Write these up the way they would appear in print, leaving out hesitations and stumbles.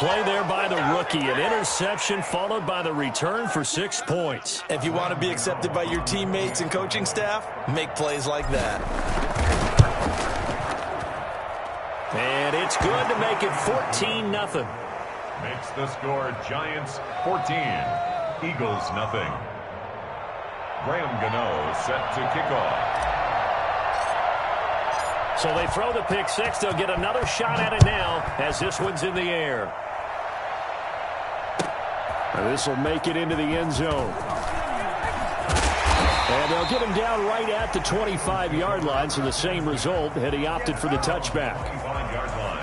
play there by the rookie. An interception followed by the return for 6 points. If you want to be accepted by your teammates and coaching staff, make plays like that. And it's good to make it 14-0. Makes the score Giants 14, Eagles nothing. Graham Gano set to kick off. So they throw the pick six. They'll get another shot at it now as this one's in the air. This will make it into the end zone. And they'll get him down right at the 25-yard line, so the same result had he opted for the touchback. 25-yard line.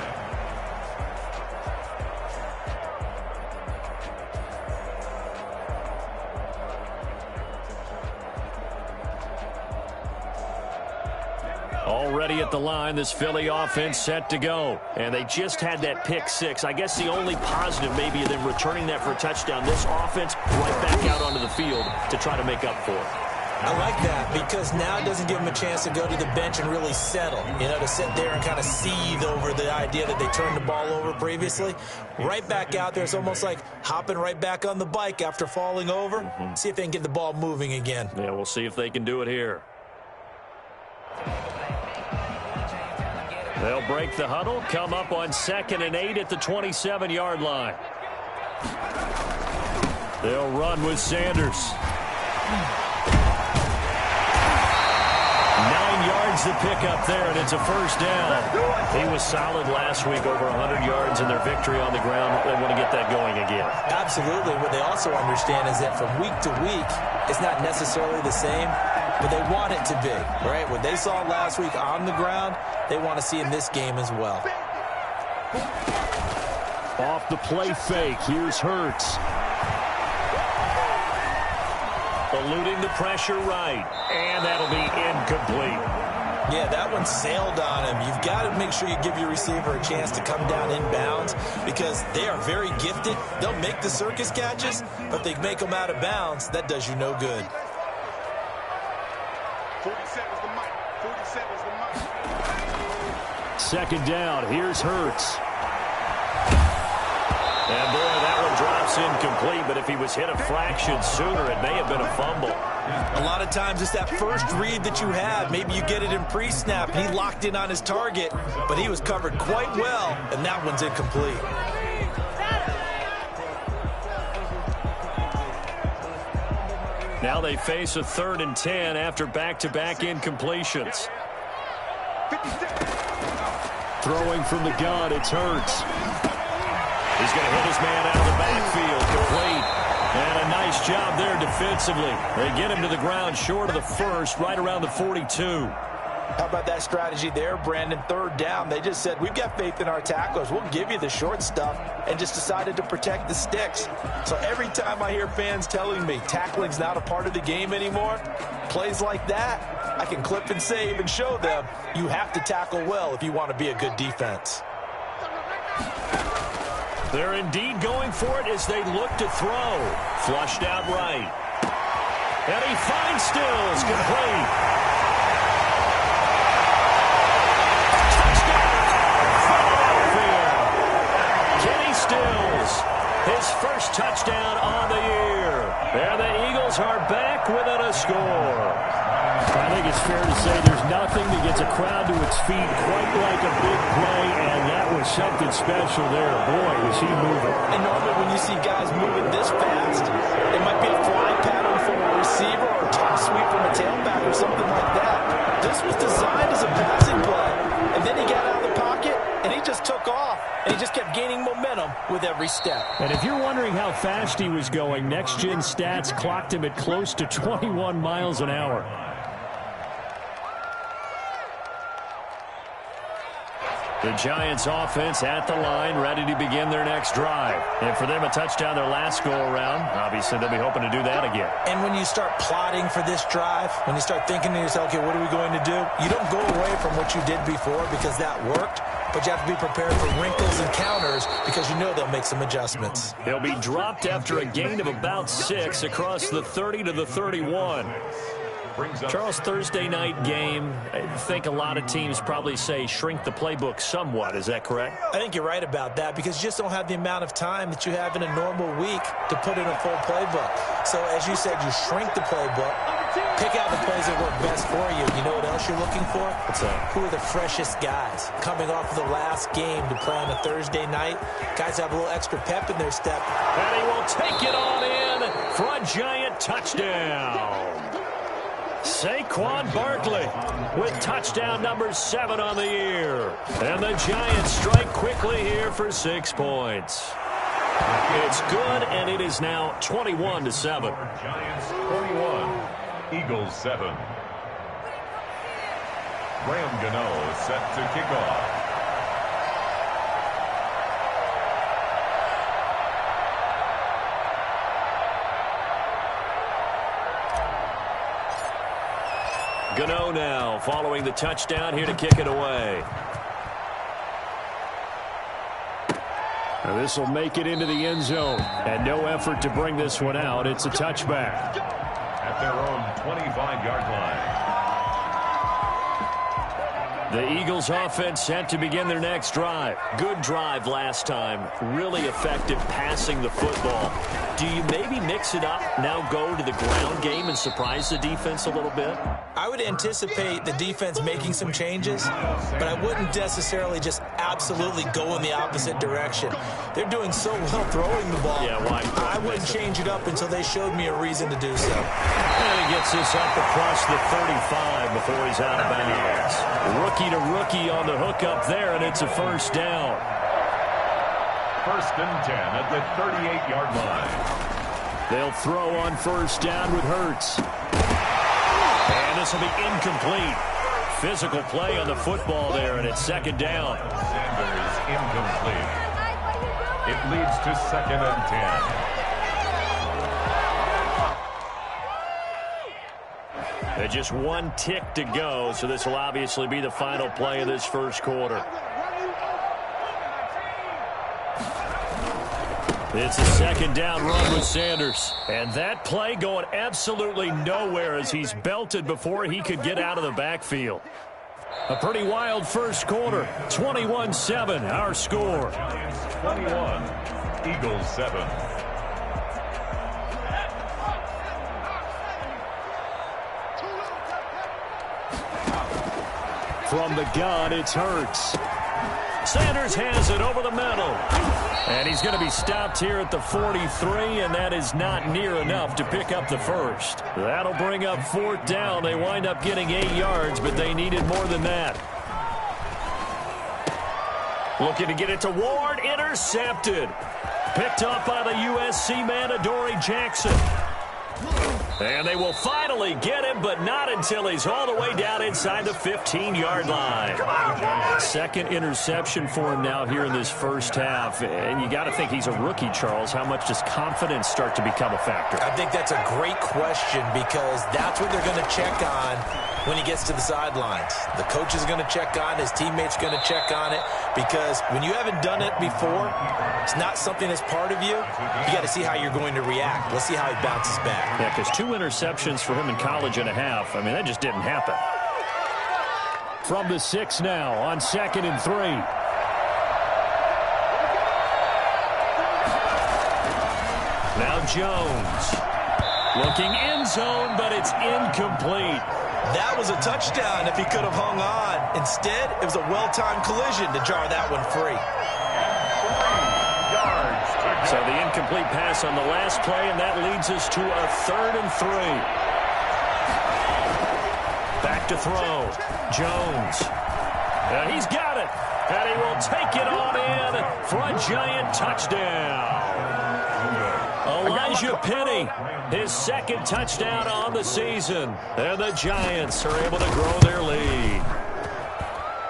Already at the line, this Philly offense set to go. And they just had that pick six. I guess the only positive maybe of them returning that for a touchdown. This offense right back out onto the field to try to make up for it. I like that because now it doesn't give them a chance to go to the bench and really settle. You know, to sit there and kind of seethe over the idea that they turned the ball over previously. Right back out there. It's almost like hopping right back on the bike after falling over. See if they can get the ball moving again. Yeah, we'll see if they can do it here. They'll break the huddle, come up on 2nd and 8 at the 27-yard line. They'll run with Sanders. 9 yards to pick up there, and it's a first down. He was solid last week, over 100 yards in their victory on the ground. They want to get that going again. Absolutely. What they also understand is that from week to week, it's not necessarily the same, but they want it to be, right? What they saw last week on the ground, they want to see in this game as well. Off the play fake, here's Hurts. Eluding the pressure right, and that'll be incomplete. Yeah, that one sailed on him. You've got to make sure you give your receiver a chance to come down inbounds because they are very gifted. They'll make the circus catches, but if they make them out of bounds, that does you no good. 47's the mic. 47's the mic. 2nd down, here's Hurts. And boy, that one drops incomplete, but if he was hit a fraction sooner, it may have been a fumble. A lot of times it's that first read that you have. Maybe you get it in pre-snap. He locked in on his target, but he was covered quite well, and that one's incomplete. Now they face a 3rd and 10 after back-to-back incompletions. Throwing from the gun, it's Hurts. He's going to hit his man out of the backfield, complete. And a nice job there defensively. They get him to the ground short of the first, right around the 42. How about that strategy there, Brandon? 3rd down. They just said, we've got faith in our tacklers. We'll give you the short stuff, and just decided to protect the sticks. So every time I hear fans telling me tackling's not a part of the game anymore, plays like that, I can clip and save and show them you have to tackle well if you want to be a good defense. They're indeed going for it as they look to throw. Flushed out right. And he finds Stills, complete. Kenny Stills, his first touchdown on the year. And the Eagles are back within a score. I think it's fair to say there's nothing that gets a crowd to its feet quite like a big play, and that was something special there. Boy, was he moving. And normally when you see guys moving this fast, it might be a fly pattern from a receiver or a top sweep from a tailback or something like that. This was designed as a passing play, and then he got out of the pocket, and he just took off, and he just kept gaining momentum with every step. And if you're wondering how fast he was going, Next Gen Stats clocked him at close to 21 miles an hour. The Giants offense at the line, ready to begin their next drive. And for them, a touchdown their last go-around. Obviously, they'll be hoping to do that again. And when you start plotting for this drive, when you start thinking to yourself, okay, what are we going to do? You don't go away from what you did before because that worked, but you have to be prepared for wrinkles and counters because you know they'll make some adjustments. He'll be dropped after a gain of about 6 across the 30 to the 31. brings up... Charles, Thursday night game, I think a lot of teams probably say shrink the playbook somewhat. Is that correct? I think you're right about that because you just don't have the amount of time that you have in a normal week to put in a full playbook. So, as you said, you shrink the playbook, pick out the plays that work best for you. You know what else you're looking for? What's that? Who are the freshest guys coming off of the last game to play on a Thursday night? Guys have a little extra pep in their step. And he will take it on in for a giant touchdown. Saquon Barkley with touchdown number 7 on the year. And the Giants strike quickly here for 6 points. It's good, and it is now 21-7. Giants 21, Eagles 7. Graham Gano set to kick off. Gano now following the touchdown here to kick it away. This will make it into the end zone. And no effort to bring this one out. It's a touchback. At their own 25-yard line. The Eagles offense set to begin their next drive. Good drive last time. Really effective passing the football. Do you maybe mix it up, now go to the ground game and surprise the defense a little bit? I would anticipate the defense making some changes, but I wouldn't necessarily just absolutely go in the opposite direction. They're doing so well throwing the ball. Yeah, why? I wouldn't change it up until they showed me a reason to do so. And he gets this up across the 35 before he's out of bounds. Rookie to rookie on the hookup there, and it's a first down. First and 10 at the 38-yard line. They'll throw on first down with Hurts. And this will be incomplete. Physical play on the football there, and it's second down. Sanders incomplete. It leads to second and 10. There's just one tick to go, so this will obviously be the final play of this first quarter. It's a second down run with Sanders. And that play going absolutely nowhere as he's belted before he could get out of the backfield. A pretty wild first quarter. 21-7, our score. Giants 21, Eagles 7. From the gun, it's Hurts. Sanders has it over the middle. And he's going to be stopped here at the 43, and that is not near enough to pick up the first. That'll bring up fourth down. They wind up getting 8 yards, but they needed more than that. Looking to get it to Ward. Intercepted. Picked up by the USC man, Adoree Jackson. And they will finally get him, but not until he's all the way down inside the 15-yard line. Second interception for him now here in this first half. And you got to think he's a rookie, Charles. How much does confidence start to become a factor? I think that's a great question because that's what they're going to check on when he gets to the sidelines. The coach is going to check on, his teammates are going to check on it, because when you haven't done it before, it's not something that's part of you. You got to see how you're going to react. Let's see how he bounces back. Yeah, because 2 interceptions for him in college and a half. I mean, that just didn't happen. From the 6 now on 2nd and 3. Now Jones. Looking end zone, but it's incomplete. That was a touchdown if he could have hung on. Instead, it was a well-timed collision to jar that one free. 3 yards. So the incomplete pass on the last play, and that leads us to a 3rd and 3. Back to throw. Jones. He's got it. And he will take it on in for a giant touchdown. Elijah Penny, his 2nd touchdown on the season. And the Giants are able to grow their lead.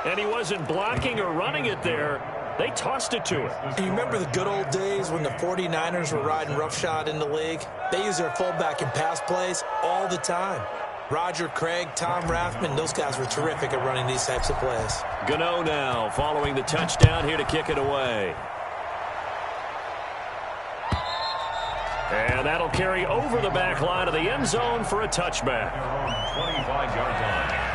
And he wasn't blocking or running it there. They tossed it to him. You remember the good old days when the 49ers were riding roughshod in the league? They use their fullback in pass plays all the time. Roger Craig, Tom Rathman, those guys were terrific at running these types of plays. Gano now following the touchdown here to kick it away. And that'll carry over the back line of the end zone for a touchback. 25-yard line.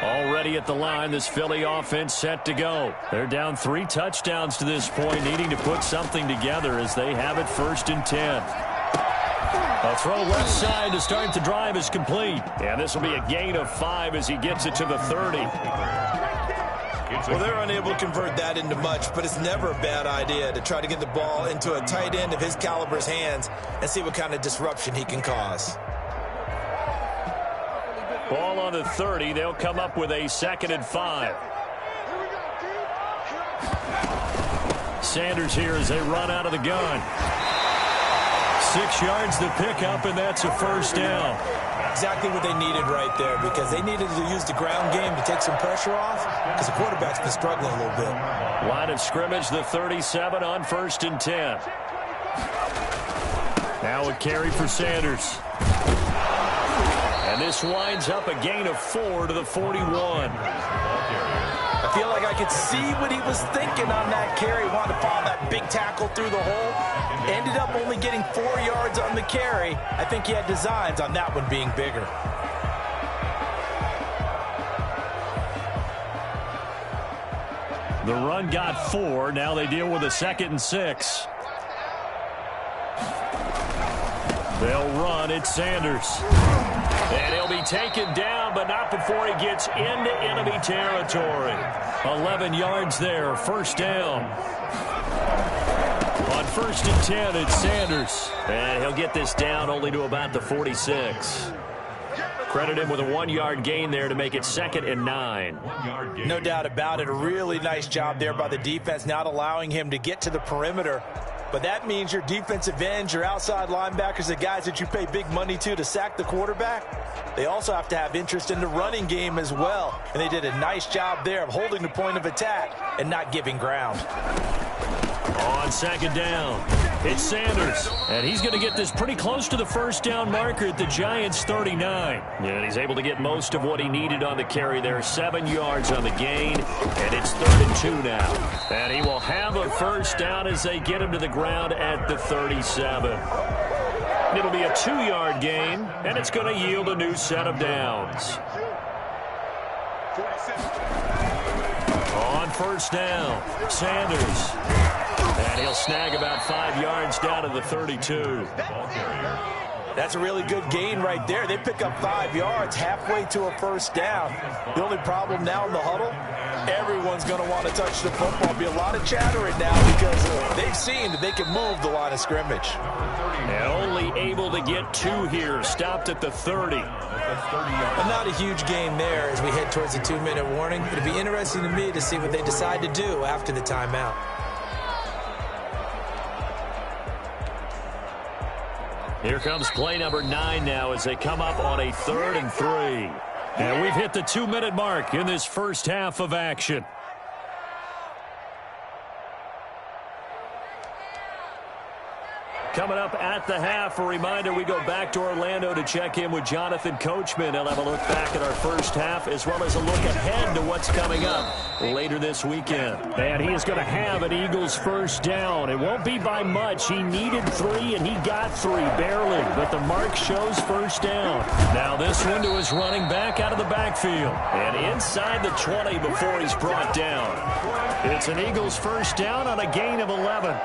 Already at the line, this Philly offense set to go. They're down 3 touchdowns to this point, needing to put something together as they have it 1st and 10. A throw left side to start the drive is complete. And this will be a gain of 5 as he gets it to the 30. Well, they're unable to convert that into much, but it's never a bad idea to try to get the ball into a tight end of his caliber's hands and see what kind of disruption he can cause. Ball on the 30. They'll come up with a 2nd and 5. Sanders here as they run out of the gun. 6 yards to pick up, and that's a 1st down. Exactly what they needed right there, because they needed to use the ground game to take some pressure off, because the quarterback's been struggling a little bit. Line of scrimmage, the 37 on 1st and 10. Now a carry for Sanders. And this winds up a gain of 4 to the 41. I feel like I could see what he was thinking on that carry. Wanted to follow that big tackle through the hole. Ended up only getting 4 yards on the carry. I think he had designs on that one being bigger. The run got 4. Now they deal with a 2nd and 6. They'll run. It's Sanders. And he'll be taken down, but not before he gets into enemy territory. 11 yards there, 1st down. On 1st and 10, it's Sanders. And he'll get this down only to about the 46. Credit him with a 1-yard gain there to make it 2nd and 9. No doubt about it. A really nice job there by the defense, not allowing him to get to the perimeter. But that means your defensive ends, your outside linebackers, the guys that you pay big money to sack the quarterback, they also have to have interest in the running game as well. And they did a nice job there of holding the point of attack and not giving ground. On 2nd down, it's Sanders. And he's going to get this pretty close to the 1st down marker at the Giants' 39. And he's able to get most of what he needed on the carry there. 7 yards on the gain, and it's 3rd and 2 now. And he will have a 1st down as they get him to the ground at the 37. It'll be a 2-yard gain, and it's going to yield a new set of downs. On 1st down, Sanders. And he'll snag about 5 yards down to the 32. That's a really good gain right there. They pick up 5 yards halfway to a 1st down. The only problem now in the huddle, everyone's going to want to touch the football. There'll be a lot of chattering now because they've seen that they can move the line of scrimmage. And only able to get 2 here. Stopped at the 30. But not a huge gain there as we head towards the 2-minute warning. It'll be interesting to me to see what they decide to do after the timeout. Here comes play number 9 now as they come up on a 3rd and 3. And we've hit the 2-minute mark in this first half of action. Coming up at the half, a reminder, we go back to Orlando to check in with Jonathan Coachman. He'll have a look back at our first half as well as a look ahead to what's coming up later this weekend. And he is going to have an Eagles 1st down. It won't be by much. He needed 3, and he got 3, barely. But the mark shows 1st down. Now this one to his running back out of the backfield. And inside the 20 before he's brought down. It's an Eagles 1st down on a gain of 11.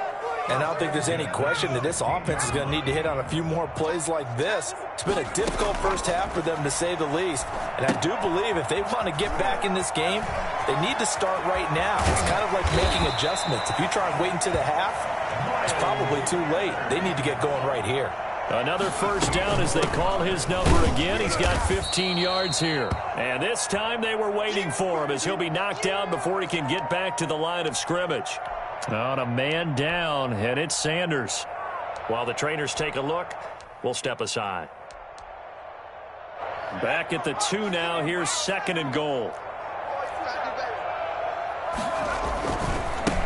And I don't think there's any question that this offense is going to need to hit on a few more plays like this. It's been a difficult first half for them, to say the least. And I do believe if they want to get back in this game, they need to start right now. It's kind of like making adjustments. If you try and wait until the half, it's probably too late. They need to get going right here. Another 1st down as they call his number again. He's got 15 yards here. And this time they were waiting for him as he'll be knocked down before he can get back to the line of scrimmage. On a man down, and it's Sanders. While the trainers take a look, we'll step aside. Back at the 2 now. Here's 2nd and goal.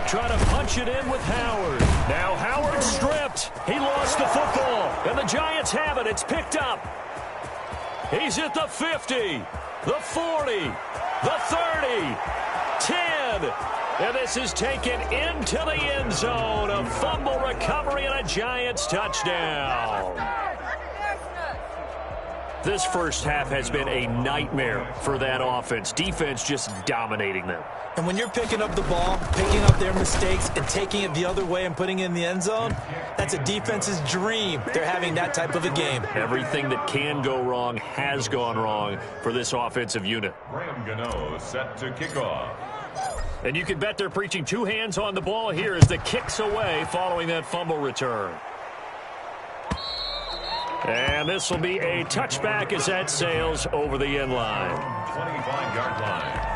Trying to punch it in with Howard. Now Howard stripped. He lost the football, and the Giants have it. It's picked up. He's at the 50, the 40, the 30, 10. And this is taken into the end zone. A fumble recovery and a Giants touchdown. This first half has been a nightmare for that offense. Defense just dominating them. And when you're picking up the ball, picking up their mistakes, and taking it the other way and putting it in the end zone, that's a defense's dream. They're having that type of a game. Everything that can go wrong has gone wrong for this offensive unit. Graham Gano set to kick off. And you can bet they're preaching two hands on the ball here as the kick's away following that fumble return. And this will be a touchback as that sails over the end line. 25-yard line.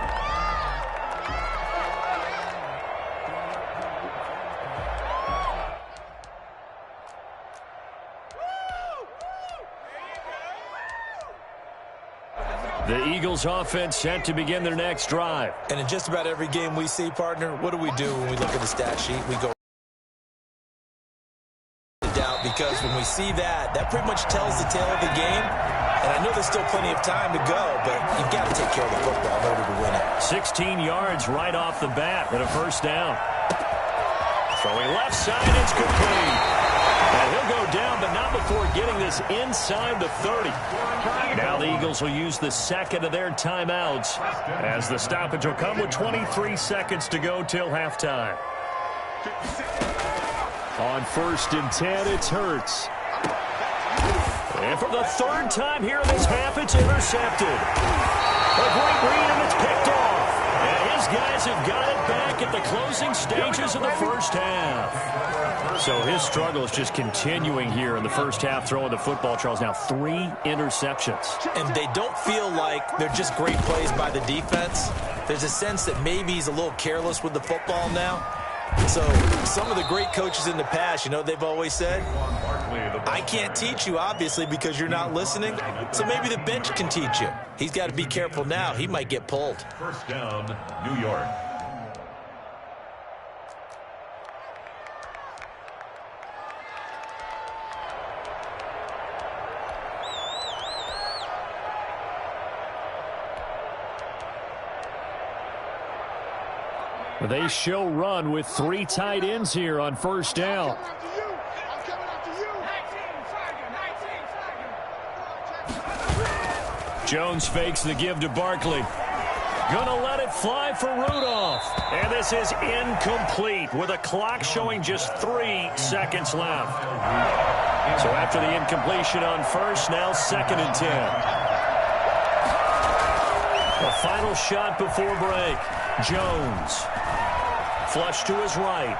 The Eagles offense set to begin their next drive. And in just about every game we see, partner, what do we do when we look at the stat sheet? We go down, because when we see that pretty much tells the tale of the game. And I know there's still plenty of time to go, but you've got to take care of the football in order to win it. 16 yards right off the bat and a first down. Throwing left side, it's complete. And he'll go down, but not before getting this inside the 30. Now the Eagles will use the second of their timeouts as the stoppage will come with 23 seconds to go till halftime. On 1st and 10, it's Hurts. And for the third time here in this half, it's intercepted. A great read, and it's picked off. And his guys have got it back at the closing stages of the first half. So his struggle is just continuing here in the first half, throwing the football, Charles. Now 3 interceptions. And they don't feel like they're just great plays by the defense. There's a sense that maybe he's a little careless with the football now. So some of the great coaches in the past, you know, they've always said, I can't teach you, obviously, because you're not listening. So maybe the bench can teach you. He's got to be careful now. He might get pulled. First down, New York. They show run with 3 tight ends here on first down. Jones fakes the give to Barkley. Gonna let it fly for Rudolph. And this is incomplete with a clock showing just 3 seconds left. So after the incompletion on first, now 2nd and 10. A final shot before break. Jones. Flush to his right.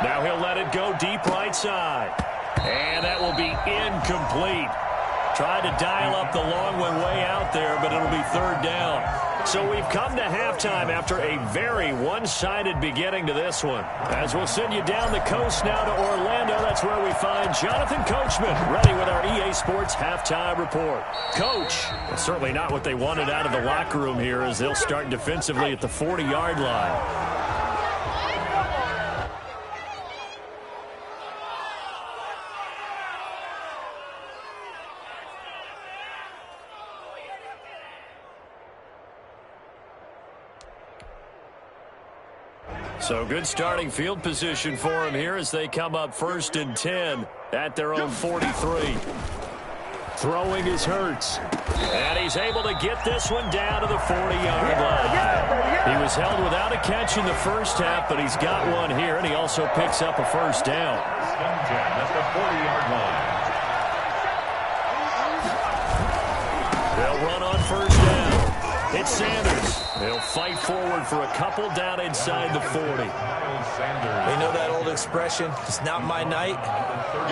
Now he'll let it go deep right side. And that will be incomplete. Tried to dial up the long one way out there, but it'll be 3rd down. So we've come to halftime after a very one-sided beginning to this one. As we'll send you down the coast now to Orlando, that's where we find Jonathan Coachman ready with our EA Sports halftime report. Coach, certainly not what they wanted out of the locker room here as they'll start defensively at the 40-yard line. So good starting field position for him here as they come up 1st and 10 at their own 43. Throwing is Hurts. And he's able to get this one down to the 40-yard line. He was held without a catch in the first half, but he's got one here, and he also picks up a first down. At the 40-yard line. They'll run on first down. It's Sanders. They'll fight forward for a couple down inside the 40. They know that old expression, it's not my night.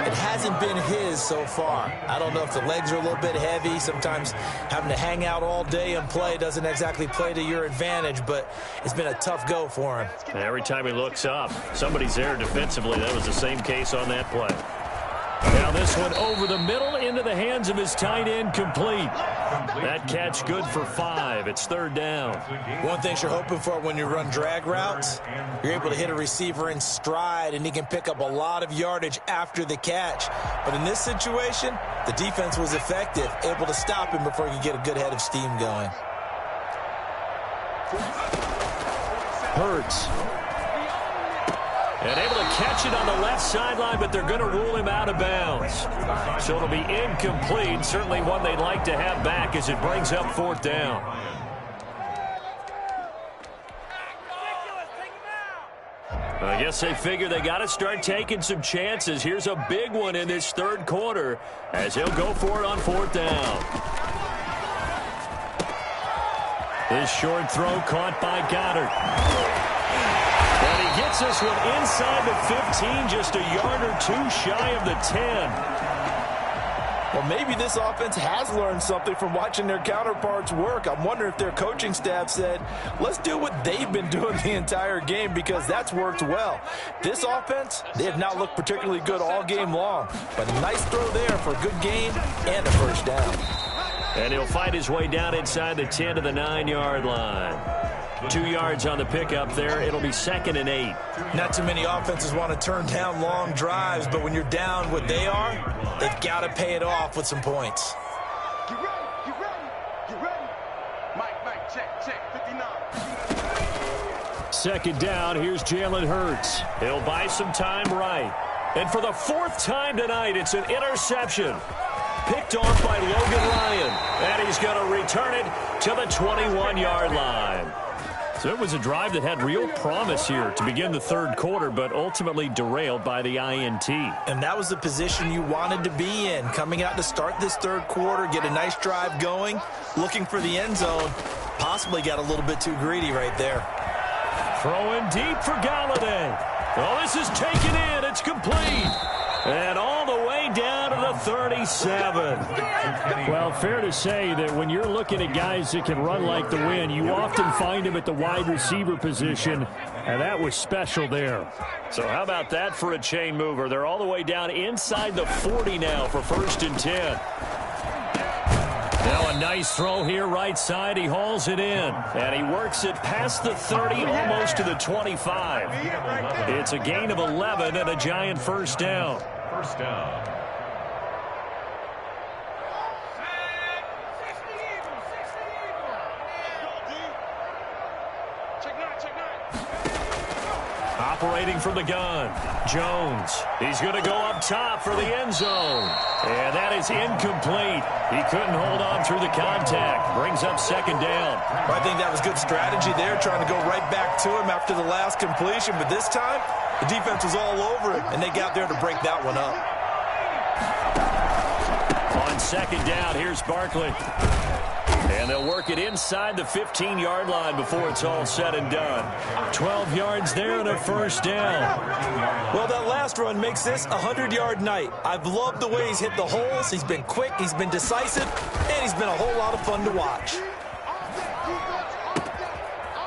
It hasn't been his so far. I don't know if the legs are a little bit heavy. Sometimes having to hang out all day and play doesn't exactly play to your advantage, but it's been a tough go for him. And every time he looks up, somebody's there defensively. That was the same case on that play. Now this one over the middle into the hands of his tight end, complete. That catch good for 5. It's third down. One thing you're hoping for when you run drag routes, you're able to hit a receiver in stride, and he can pick up a lot of yardage after the catch. But in this situation, the defense was effective, able to stop him before he could get a good head of steam going. Hurts. And able to catch it on the left sideline, but they're going to rule him out of bounds. So it'll be incomplete. Certainly one they'd like to have back as it brings up fourth down. I guess they figure they got to start taking some chances. Here's a big one in this third quarter as he'll go for it on fourth down. This short throw caught by Goddard. And he gets this one inside the 15, just a yard or two shy of the 10. Well, maybe this offense has learned something from watching their counterparts work. I'm wondering if their coaching staff said, let's do what they've been doing the entire game, because that's worked well. This offense, they have not looked particularly good all game long. But a nice throw there for a good gain and a first down. And he'll fight his way down inside the 10 to the 9-yard line. 2 yards on the pickup there. It'll be 2nd and 8. Not too many offenses want to turn down long drives, but when you're down what they are, they've got to pay it off with some points. Get ready, get ready, get ready. Mike, check, 59. Second down, here's Jalen Hurts. He'll buy some time right. And for the 4th time tonight, it's an interception. Picked off by Logan Ryan. And he's going to return it to the 21-yard line. So it was a drive that had real promise here to begin the third quarter, but ultimately derailed by the INT. And that was the position you wanted to be in, coming out to start this third quarter, get a nice drive going, looking for the end zone. Possibly got a little bit too greedy right there. Throwing deep for Galladay. Oh, this is taken in. It's complete. And all the way down to the 37. Well, fair to say that when you're looking at guys that can run like the wind, you often find them at the wide receiver position, and that was special there. So how about that for a chain mover? They're all the way down inside the 40 now for 1st and 10. Now a nice throw here right side. He hauls it in, and he works it past the 30, almost to the 25. It's a gain of 11 and a giant first down. First down. Operating from the gun, Jones. He's going to go up top for the end zone. And that is incomplete. He couldn't hold on through the contact. Brings up 2nd down. Well, I think that was good strategy there, trying to go right back to him after the last completion. But this time, the defense was all over it, and they got there to break that one up. On 2nd down, here's Barkley. And they'll work it inside the 15-yard line before it's all said and done. 12 yards there and a first down. Well, that last run makes this a 100-yard night. I've loved the way he's hit the holes. He's been quick, he's been decisive, and he's been a whole lot of fun to watch.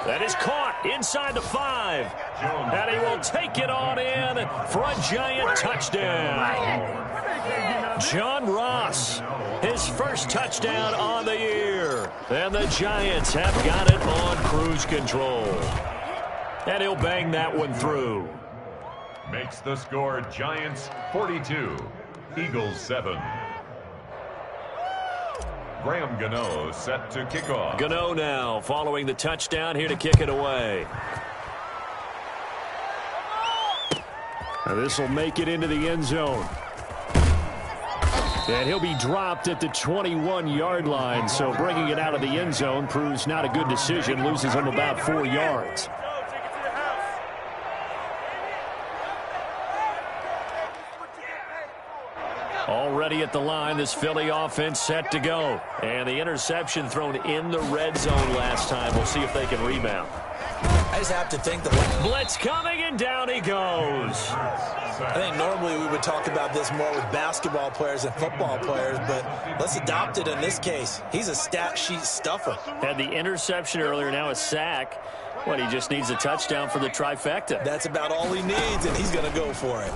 That is caught inside the 5. And he will take it on in for a giant touchdown. John Ross, his first touchdown on the year. And the Giants have got it on cruise control. And he'll bang that one through. Makes the score Giants 42, Eagles 7. Graham Gano set to kick off. Gano now following the touchdown here to kick it away. This will make it into the end zone. And he'll be dropped at the 21-yard line, so bringing it out of the end zone proves not a good decision, loses him about 4 yards. Already at the line, this Philly offense set to go. And the interception thrown in the red zone last time. We'll see if they can rebound. I just have to think the blitz coming, and down he goes. I think normally we would talk about this more with basketball players and football players, but let's adopt it in this case. He's a stat sheet stuffer. Had the interception earlier, now a sack. What, he just needs a touchdown for the trifecta. That's about all he needs, and he's going to go for it.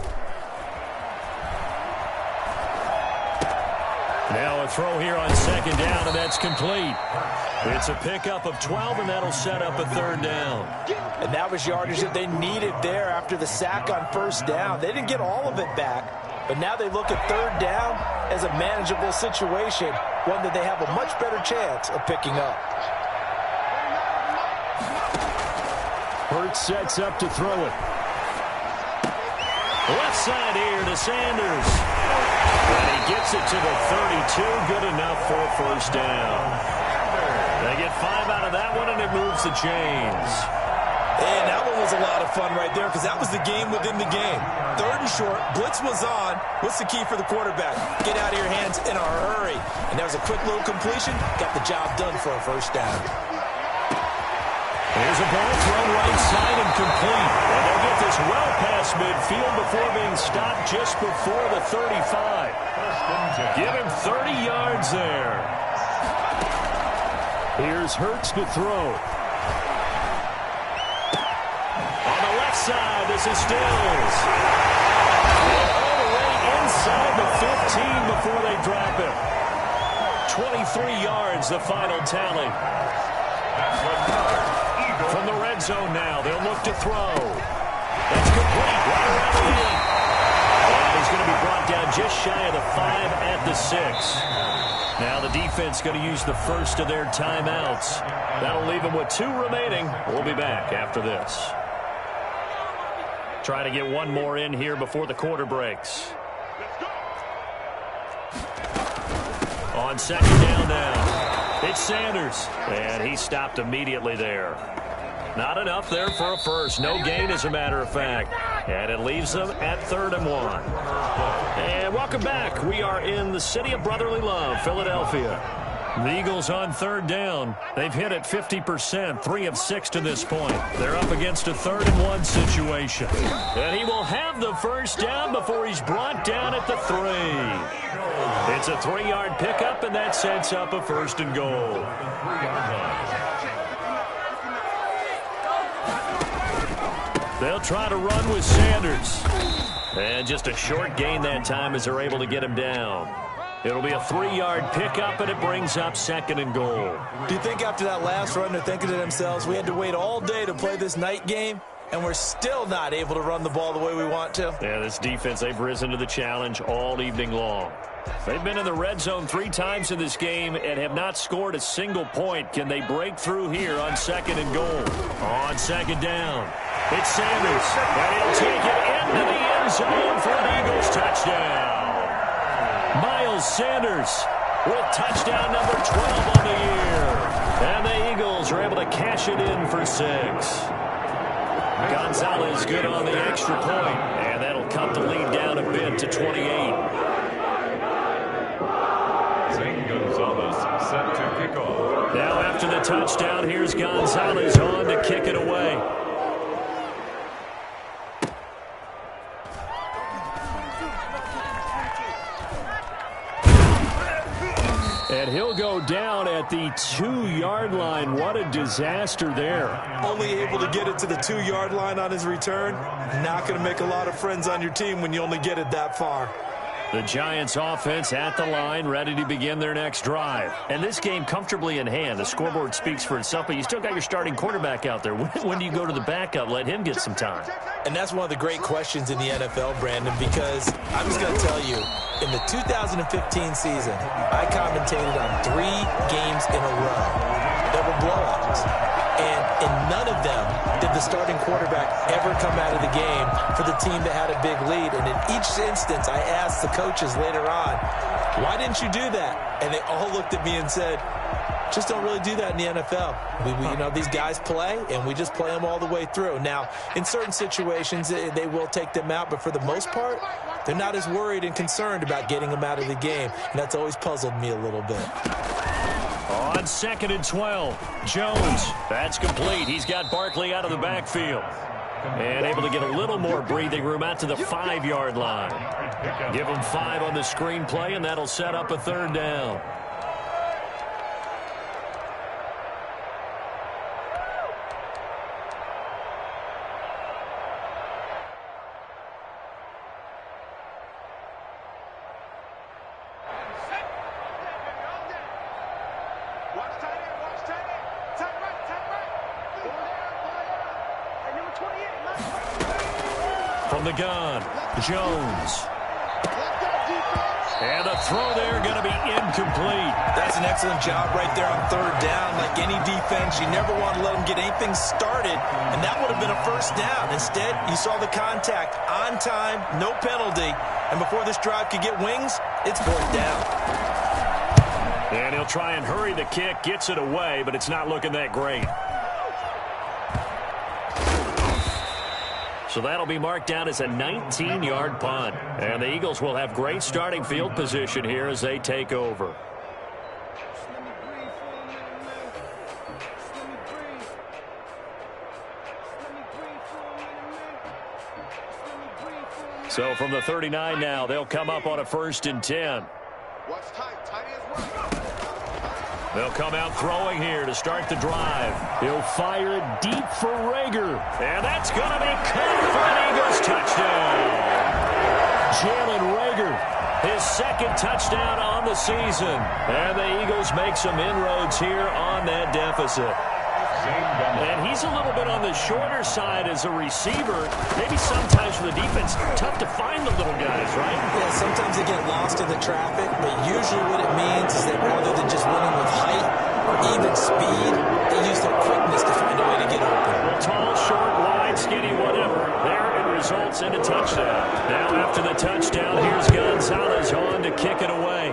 Now a throw here on second down, and that's complete. It's a pickup of 12, and that'll set up a third down. And that was yardage that they needed there after the sack on first down. They didn't get all of it back, but now they look at third down as a manageable situation, one that they have a much better chance of picking up. Hurts sets up to throw it. Left side here to Sanders. And he gets it to the 32. Good enough for a first down. They get 5 out of that one, and it moves the chains. And that one was a lot of fun right there because that was the game within the game. Third and short, blitz was on. What's the key for the quarterback? Get out of your hands in a hurry. And that was a quick little completion. Got the job done for a first down. Here's a ball thrown right side and complete. And they'll get this well past midfield before being stopped just before the 35. Give him 30 yards there. Here's Hurts to throw. On the left side, this is Stills. All the way inside the 15 before they drop it. 23 yards, the final tally. From the red zone now, they'll look to throw. That's complete. Right around the 8. And he's going to be brought down just shy of the 5 at the 6. Now the defense going to use the first of their timeouts. That'll leave them with 2 remaining. We'll be back after this. Trying to get one more in here before the quarter breaks. On second down now, it's Sanders. And he stopped immediately there. Not enough there for a first. No gain, as a matter of fact. And it leaves them at 3rd and 1. And welcome back. We are in the city of brotherly love, Philadelphia. The Eagles on 3rd down. They've hit it 50%, 3 of 6 to this point. They're up against a 3rd and 1 situation. And he will have the first down before he's brought down at the 3. It's a 3-yard pickup, and that sets up a 1st and goal. They'll try to run with Sanders. And just a short gain that time as they're able to get him down. It'll be a 3-yard pickup, and it brings up 2nd and goal. Do you think after that last run they're thinking to themselves, we had to wait all day to play this night game, and we're still not able to run the ball the way we want to? Yeah, this defense, they've risen to the challenge all evening long. They've been in the red zone 3 times in this game and have not scored a single point. Can they break through here on 2nd and goal? On 2nd down, it's Sanders, and he'll take it into the end zone for an Eagles touchdown. Miles Sanders with touchdown number 12 on the year. And the Eagles are able to cash it in for 6. Gonzalez good on the extra point, and that'll cut the lead down a bit to 28. Gonzalez set to kick off. Now after the touchdown, here's Gonzalez on to kick it away. And he'll go down at the 2-yard line. What a disaster there. Only able to get it to the 2-yard line on his return. Not going to make a lot of friends on your team when you only get it that far. The Giants offense at the line, ready to begin their next drive. And this game comfortably in hand. The scoreboard speaks for itself, but you still got your starting quarterback out there. When do you go to the backup? Let him get some time. And that's one of the great questions in the NFL, Brandon, because I'm just going to tell you, in the 2015 season, I commentated on 3 games in a row that were blowouts. And in none of them did the starting quarterback ever come out of the game for the team that had a big lead. And in each instance, I asked the coaches later on, why didn't you do that? And they all looked at me and said, just don't really do that in the NFL. You know, these guys play, and we just play them all the way through. Now, in certain situations, they will take them out, but for the most part, they're not as worried and concerned about getting them out of the game. And that's always puzzled me a little bit. On 2nd and 12, Jones, that's complete. He's got Barkley out of the backfield. And able to get a little more breathing room out to the 5-yard line. Give him 5 on the screenplay, and that'll set up a 3rd down. Watch tight end, watch tight end. Tight right, tight right. Hey, number 28. From the gun, Jones. And the throw there going to be incomplete. That's an excellent job right there on third down. Like any defense, you never want to let them get anything started, and that would have been a first down. Instead, you saw the contact on time, no penalty, and before this drive could get wings, it's fourth down. And he'll try and hurry the kick, gets it away, but it's not looking that great. So that'll be marked down as a 19-yard punt. And the Eagles will have great starting field position here as they take over. So from the 39 now, they'll come up on a 1st and 10. Watch tight, tight ends work. They'll come out throwing here to start the drive. He'll fire it deep for Rager. And that's going to be caught for an Eagles touchdown. Jalen Rager, his 2nd touchdown on the season. And the Eagles make some inroads here on that deficit. And he's a little bit on the shorter side as a receiver. Maybe sometimes for the defense, tough to find the little guys, right? Yeah, sometimes they get lost in the traffic, but usually what it means is that rather than just winning with height or even speed, they use their quickness to find a way to get open. Well, tall, short, wide, skinny, whatever. There it results in a touchdown. Now after the touchdown, here's Gonzalez on to kick it away.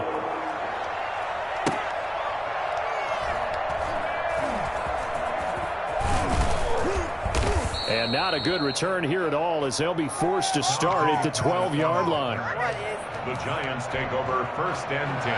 And not a good return here at all as they'll be forced to start at the 12-yard line. The Giants take over 1st and 10.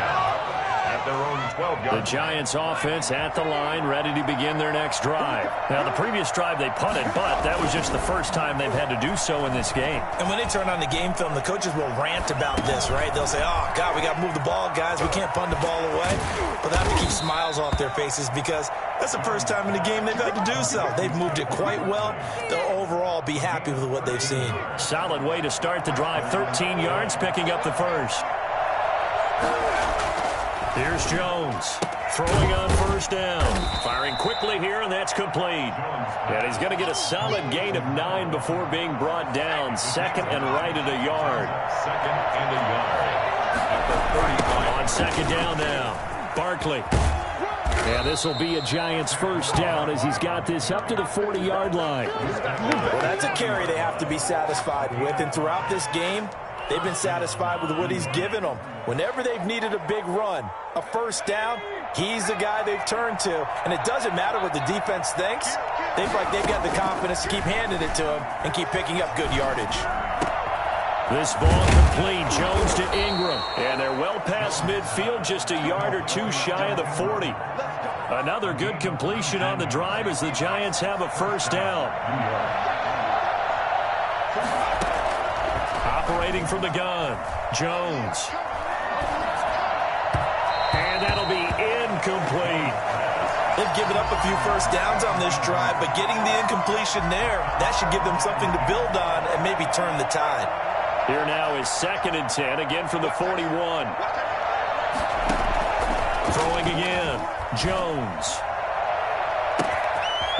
At their own 12-yard. The Giants offense at the line, ready to begin their next drive. Now, the previous drive they punted, but that was just the first time they've had to do so in this game. And when they turn on the game film, the coaches will rant about this, right? They'll say, oh, God, we got to move the ball, guys. We can't punt the ball away. But they have to keep smiles off their faces because that's the first time in the game they've had to do so. They've moved it quite well. They'll overall be happy with what they've seen. Solid way to start the drive. 13 yards, picking up the first. Here's Jones, throwing on 1st down. Firing quickly here, and that's complete. And he's going to get a solid gain of 9 before being brought down. 2nd and right at a yard. 2nd and a yard. At the 35. On 2nd down now, Barkley. And this will be a Giants 1st down as he's got this up to the 40-yard line. Well, that's a carry they have to be satisfied with. And throughout this game, they've been satisfied with what he's given them. Whenever they've needed a big run, a 1st down, he's the guy they've turned to. And it doesn't matter what the defense thinks. They feel like they've got the confidence to keep handing it to him and keep picking up good yardage. This ball complete. Jones to Ingram. And they're well past midfield, just a yard or 2 shy of the 40. Another good completion on the drive as the Giants have a 1st down. Operating from the gun, Jones. And that'll be incomplete. They've given up a few 1st downs on this drive, but getting the incompletion there, that should give them something to build on and maybe turn the tide. Here now is 2nd and 10, again from the 41. Throwing again, Jones.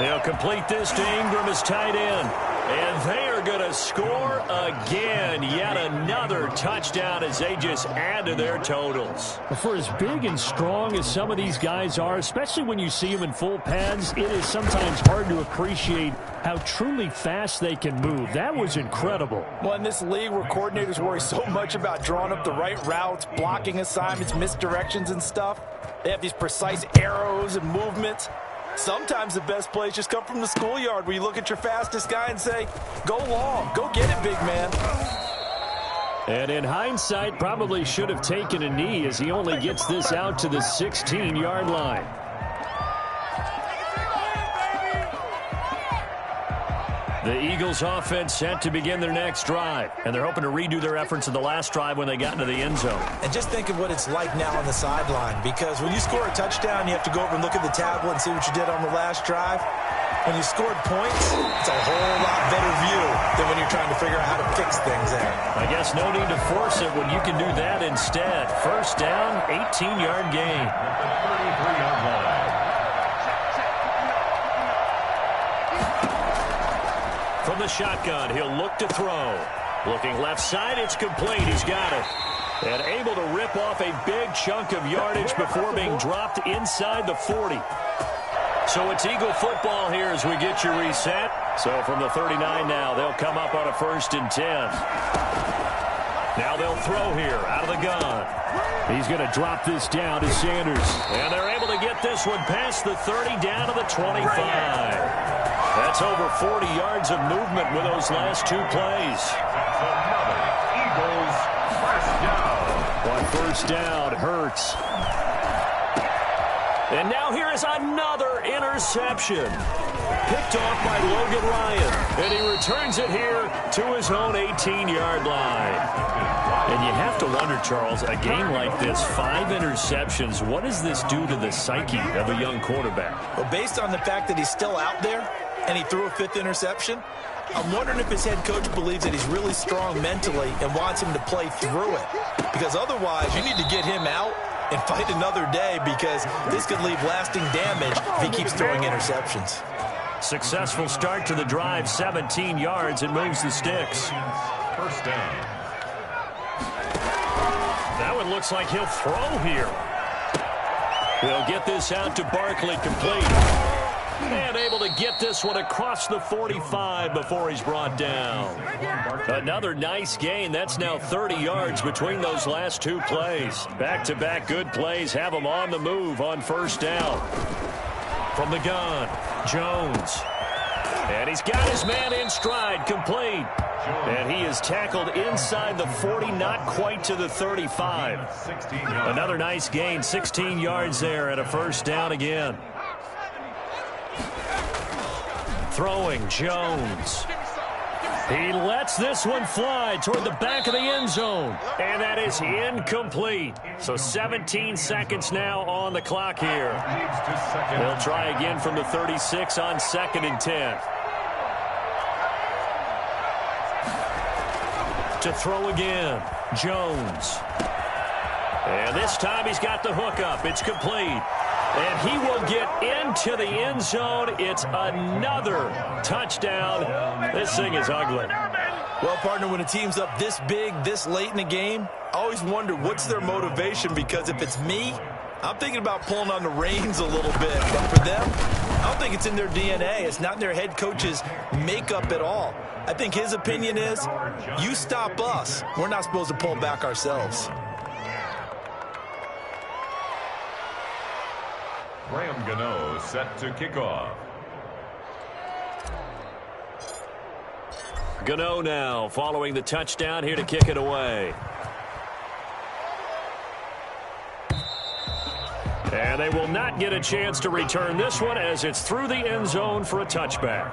They'll complete this to Ingram as tight end. And they are going to score again. Yet another touchdown as they just add to their totals. For as big and strong as some of these guys are, especially when you see them in full pads, it is sometimes hard to appreciate how truly fast they can move. That was incredible. Well, in this league where coordinators worry so much about drawing up the right routes, blocking assignments, misdirections and stuff, they have these precise arrows and movements. Sometimes the best plays just come from the schoolyard where you look at your fastest guy and say, go long, go get it, big man. And in hindsight, probably should have taken a knee as he only gets this out to the 16-yard line. The Eagles offense set to begin their next drive, and they're hoping to redo their efforts in the last drive when they got into the end zone. And just think of what it's like now on the sideline, because when you score a touchdown, you have to go over and look at the tablet and see what you did on the last drive. When you scored points, it's a whole lot better view than when you're trying to figure out how to fix things there. I guess no need to force it when you can do that instead. 1st down, 18-yard gain. At the 33-yard line. From the shotgun, he'll look to throw. Looking left side, it's complete. He's got it. And able to rip off a big chunk of yardage before being dropped inside the 40. So it's Eagle football here as we get your reset. So from the 39 now, they'll come up on a 1st and 10. Now they'll throw here out of the gun. He's going to drop this down to Sanders. And they're able to get this one past the 30 down to the 25. That's over 40 yards of movement with those last 2 plays. Eagles first down. On 1st down, Hurts. And now here is another interception. Picked off by Logan Ryan. And he returns it here to his own 18-yard line. And you have to wonder, Charles, a game like this, 5 interceptions, what does this do to the psyche of a young quarterback? Well, based on the fact that he's still out there and he threw a 5th interception, I'm wondering if his head coach believes that he's really strong mentally and wants him to play through it. Because otherwise, you need to get him out and fight another day, because this could leave lasting damage if he keeps throwing interceptions. Successful start to the drive, 17 yards, and moves the sticks. First down. That one looks like he'll throw here. He'll get this out to Barkley, complete. And able to get this one across the 45 before he's brought down. Another nice gain. That's now 30 yards between those last 2 plays. Back-to-back good plays have him on the move on 1st down. From the gun, Jones. And he's got his man in stride, complete. And he is tackled inside the 40, not quite to the 35. Another nice gain, 16 yards there, and a 1st down again. Throwing, Jones. He lets this one fly toward the back of the end zone. And that is incomplete. So 17 seconds now on the clock here. They'll try again from the 36 on 2nd and 10. To throw again, Jones. And this time he's got the hook up. It's complete. And he will get into the end zone. It's another touchdown. This thing is ugly. Well, partner, when a team's up this big, this late in the game, I always wonder what's their motivation, because if it's me, I'm thinking about pulling on the reins a little bit. But for them, I don't think it's in their DNA. It's not in their head coach's makeup at all. I think his opinion is, you stop us. We're not supposed to pull back ourselves. Graham Gano set to kick off. Gano now following the touchdown here to kick it away. And they will not get a chance to return this one as it's through the end zone for a touchback.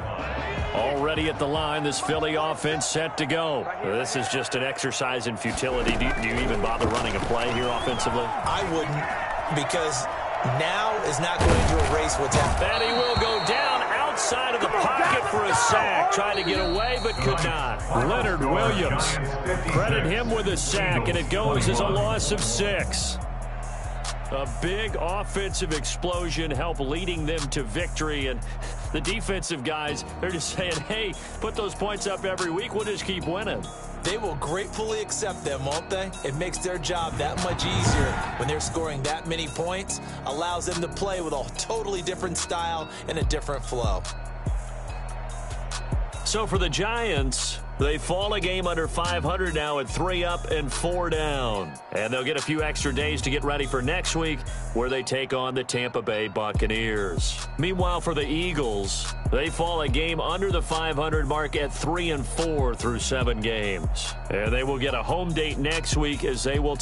Already at the line, this Philly offense set to go. This is just an exercise in futility. Do you even bother running a play here offensively? I wouldn't, because now is not going to erase what's happening. And he will go down outside of the pocket for a sack. Tried to get away, but could not. Leonard Williams. Credit him with a sack, and it goes as a loss of 6. A big offensive explosion helped leading them to victory. And the defensive guys, they're just saying, hey, put those points up every week. We'll just keep winning. They will gratefully accept them, won't they? It makes their job that much easier when they're scoring that many points. Allows them to play with a totally different style and a different flow. So for the Giants, they fall a game under 500 now at 3 up and 4 down. And they'll get a few extra days to get ready for next week, where they take on the Tampa Bay Buccaneers. Meanwhile, for the Eagles, they fall a game under the 500 mark at 3 and 4 through 7 games. And they will get a home date next week as they will take